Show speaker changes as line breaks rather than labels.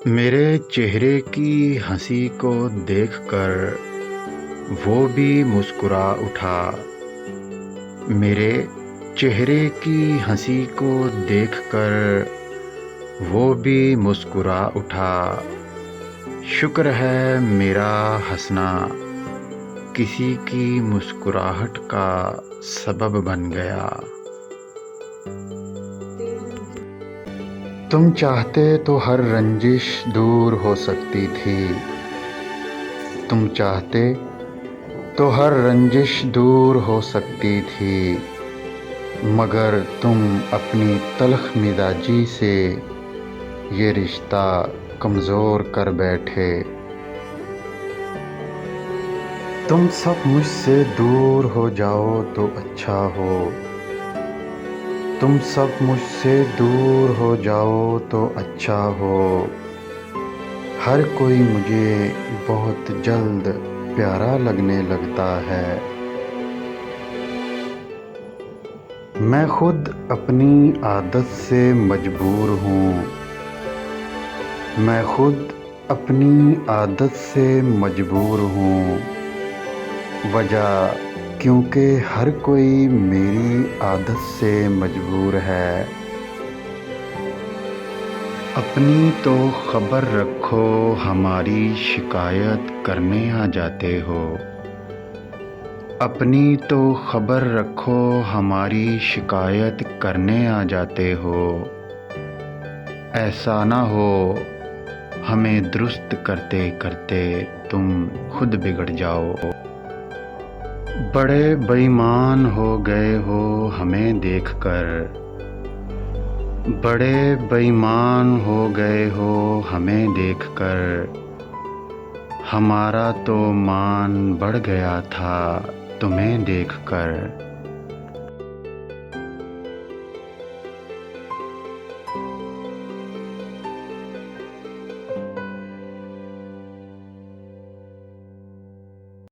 मेरे चेहरे की हंसी को देखकर वो भी मुस्कुरा उठा। मेरे चेहरे की हंसी को देखकर वो भी मुस्कुरा उठा। शुक्र है मेरा हंसना किसी की मुस्कुराहट का सबब बन गया। तुम चाहते तो हर रंजिश दूर हो सकती थी। तुम चाहते तो हर रंजिश दूर हो सकती थी, मगर तुम अपनी तल्ख मिजाजी से ये रिश्ता कमज़ोर कर बैठे। तुम सब मुझसे दूर हो जाओ तो अच्छा हो। तुम सब मुझसे दूर हो जाओ तो अच्छा हो। हर कोई मुझे बहुत जल्द प्यारा लगने लगता है। मैं खुद अपनी आदत से मजबूर हूँ। मैं खुद अपनी आदत से मजबूर हूँ। वजह क्योंकि हर कोई मेरी आदत से मजबूर है। अपनी तो खबर रखो, हमारी शिकायत करने आ जाते हो। अपनी तो खबर रखो, हमारी शिकायत करने आ जाते हो। ऐसा ना हो हमें दुरुस्त करते करते तुम खुद बिगड़ जाओ। बड़े बेईमान हो गए हो हमें देखकर। बड़े बेईमान हो गए हो हमें देखकर। हमारा तो मान बढ़ गया था तुम्हें देखकर।